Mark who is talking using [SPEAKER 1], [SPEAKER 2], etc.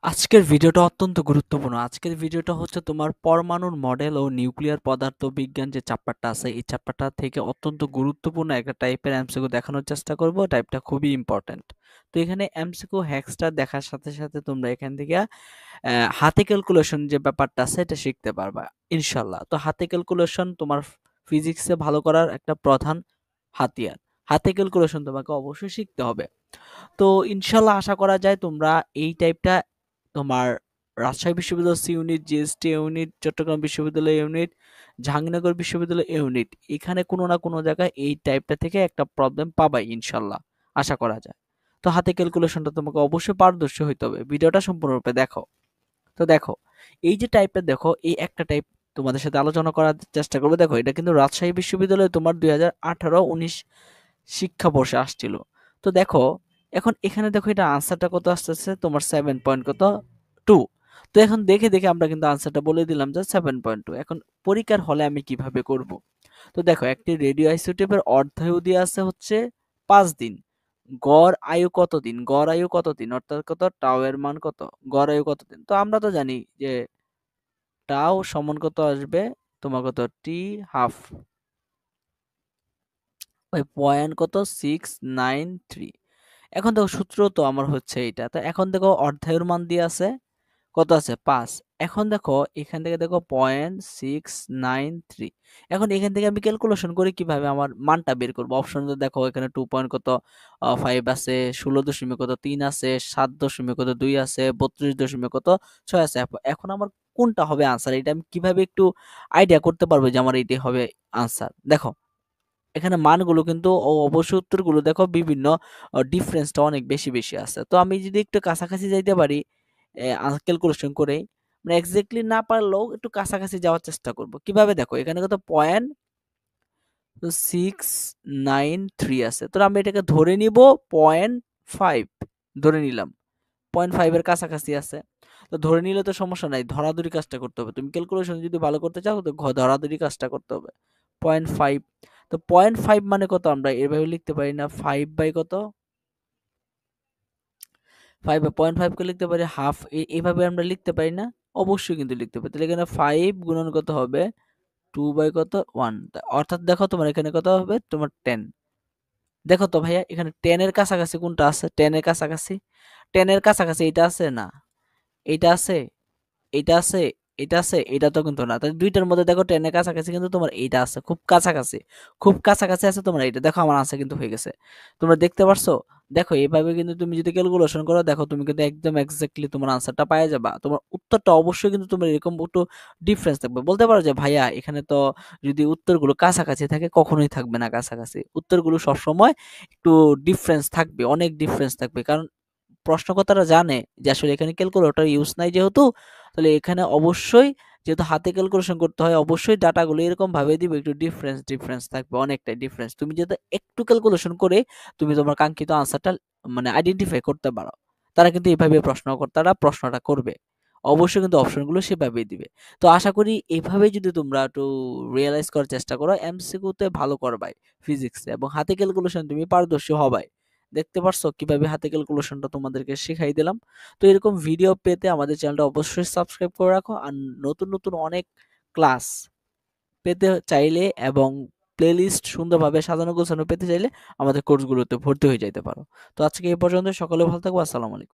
[SPEAKER 1] আজকের ভিডিওটা অত্যন্ত গুরুত্বপূর্ণ। আজকের ভিডিওটা হচ্ছে তোমার পরমাণুর মডেল ও নিউক্লিয়ার পদার্থবিজ্ঞান যে চ্যাপ্টারটা আছে, এই চ্যাপ্টারটা থেকে অত্যন্ত গুরুত্বপূর্ণ একটা টাইপের এমসিকিউ দেখানোর চেষ্টা করব। টাইপটা খুবই ইম্পর্ট্যান্ট। তো এখানে এমসিকিউ হ্যাক্সটা দেখার সাথে সাথে তোমরা এখান থেকে হাতে ক্যালকুলেশন যে ব্যাপারটা আছে এটা শিখতে পারবা ইনশাল্লাহ। তো হাতে ক্যালকুলেশন তোমার ফিজিক্সে ভালো করার একটা প্রধান হাতিয়ার। হাতে ক্যালকুলেশন তোমাকে অবশ্যই শিখতে হবে। তো ইনশাল্লাহ আশা করা যায় তোমরা এই টাইপটা তোমার রাজশাহী বিশ্ববিদ্যালয় C unit, GST unit, Chittagong বিশ্ববিদ্যালয় ইউনিট, জাহাঙ্গীরনগর বিশ্ববিদ্যালয় ইউনিট, এখানে কোনো না কোনো জায়গায় এই টাইপটা থেকে একটা প্রবলেম পাবাই ইনশাল্লাহ, আশা করা যায়। তো হাতে ক্যালকুলেশনটা তোমাকে অবশ্যই পারদর্শী হইতে হবে। ভিডিওটা সম্পূর্ণরূপে দেখো। তো দেখো, এই যে টাইপটা দেখো, এই একটা টাইপ তোমাদের সাথে আলোচনা করার চেষ্টা করবো। দেখো, এটা কিন্তু রাজশাহী বিশ্ববিদ্যালয়ে তোমার 2018-19 শিক্ষাবর্ষে আসছিল। তো দেখো, এখন এখানে দেখো এটা আনসারটা কত আসতেছে তোমার 7.2। তো এখন দেখে দেখে আমরা কিন্তু আনসারটা বলে দিলাম যে 7.2। এখন পরীক্ষার হলে আমি কিভাবে করব? তো দেখো, একটি রেডিও আইসোটোপের অর্ধায়ু দিয়ে আছে হচ্ছে 5 দিন। গড় আয়ু কত দিন? গড় আয়ু কত দিন অর্থাৎ কত, টাও এর মান কত, গড় আয়ু কত দিন? তো আমরা তো জানি যে টাও সমান কত আসবে তোমার, কত, টি হাফ, ওই পয়েন্ট কত, 693। এখন দেখো, সূত্র তো আমার হচ্ছে এইটা। তো এখন দেখো অর্ধায়ুর মান দিয়ে আছে কত, আছে 5। এখন দেখো এখান থেকে দেখো 0.693। এখন এখান থেকে আমি ক্যালকুলেশন করে কিভাবে আমার মানটা বের করবো? অপশন দেখো, এখানে 2 পয়েন্ট কত 5 আছে, 16 দশমিক কত 3 আছে, 7 দশমিক কত 2 আছে, 32 দশমিক কত 6 আছে। এখন আমার কোনটা হবে আনসার, এটা আমি কিভাবে একটু আইডিয়া করতে পারবো যে আমার এইটাই হবে আনসার? দেখো, এখানে মানগুলো কিন্তু অবশ্যই উত্তরগুলো দেখো বিভিন্ন ডিফারেন্সটা অনেক বেশি বেশি আছে। তো আমি যদি একটু কাছাকাছি যাইতে পারি ক্যালকুলেশন করে, মানে এক্স্যাক্টলি না পারলেও একটু কাছাকাছি যাওয়ার চেষ্টা করব। কিভাবে? দেখো, এখানে কত, 0.693 আছে। তো আমি এটাকে ধরে নিব 0.5, ধরে নিলাম 0.5 এর কাছাকাছি আছে। তো ধরে নিলে তো সমস্যা নাই, ধরাধরি কাজটা করতে হবে। তুমি ক্যালকুলেশন যদি ভালো করতে চাও তো ধরাধরি কাজটা করতে হবে। 0.5। তো 0.5 মানে কত, আমরা এভাবে লিখতে পারি না? 5 বাই কত, 5 বাই 0.5 কে লিখতে পারি হাফ, এইভাবে আমরা লিখতে পারি না? অবশ্যই কিন্তু লিখতে পারি। তাহলে এখানে 5 গুণন কত হবে, 2 বাই কত, 1। অর্থাৎ দেখো তোমার এখানে কত হবে, তোমার 10। দেখো তো ভাইয়া, এখানে 10 এর কাছাকাছি কোনটা আছে? 10 এর কাছাকাছি, 10 এর কাছাকাছি এটা আছে না? এইটা আছে, এইটা আছে, এটা আছে, এটা তো কিন্তু না। তাহলে দুইটার মধ্যে দেখো 10 এর কাছাকাছি কিন্তু তোমার এইটা আছে, খুব কাছাকাছি, খুব কাছাকাছি আছে তোমার এইটা। দেখো আমার আনসার কিন্তু হয়ে গেছে। তোমরা দেখতে পারছো? দেখো এইভাবে কিন্তু তুমি যদি ক্যালকুলেশন করো, দেখো তুমি কিন্তু একদম এক্স্যাক্টলি তোমার আনসারটা পাওয়া যাবা। তোমার উত্তরটা অবশ্যই কিন্তু তোমার এরকম একটু ডিফারেন্স থাকবে। বলতে পারো যে ভাইয়া এখানে তো যদি উত্তরগুলো কাছাকাছি থাকে, কখনোই থাকবে না কাছাকাছি। উত্তরগুলো সবসময় একটু ডিফারেন্স থাকবে, অনেক ডিফারেন্স থাকবে। কারণ প্রশ্নকর্তারা জানে যে আসলে এখানে ক্যালকুলেটর ইউজ নাই যেহেতু, তাহলে এখানে অবশ্যই, যেহেতু হাতে ক্যালকুলেশন করতে হয়, অবশ্যই ডাটাগুলো এরকম ভাবে দিবে, একটু ডিফারেন্স ডিফারেন্স থাকবে, অনেকটাই ডিফারেন্স। তুমি যদি একটু ক্যালকুলেশন করে তুমি তোমার কাঙ্ক্ষিত আনসারটা মানে আইডেন্টিফাই করতে পারো, তারা কিন্তু এইভাবে প্রশ্নকর্তারা প্রশ্নটা করবে। অবশ্যই কিন্তু অপশনগুলো সেভাবেই দিবে। তো আশা করি এইভাবে যদি তোমরা একটু রিয়েলাইজ করার চেষ্টা করো, এমসিকিউতে ভালো করবাই ফিজিক্সে, এবং হাতে ক্যালকুলেশন তুমি পারদর্শী হবাই। দেখতে পারছো কিভাবে হাতে ক্যালকুলেশনটা তোমাদেরকে শিখাই দিলাম। তো এরকম ভিডিও পেতে আমাদের চ্যানেলটা অবশ্যই সাবস্ক্রাইব করে রাখো। আর নতুন নতুন অনেক ক্লাস পেতে চাইলে এবং প্লেলিস্ট সুন্দরভাবে সাজানো গোছানো পেতে চাইলে আমাদের কোর্সগুলোতে ভর্তি হয়ে যাইতে পারো। তো আজকে এই পর্যন্ত, সকলে ভালো থাকবো। আসসালামু আলাইকুম।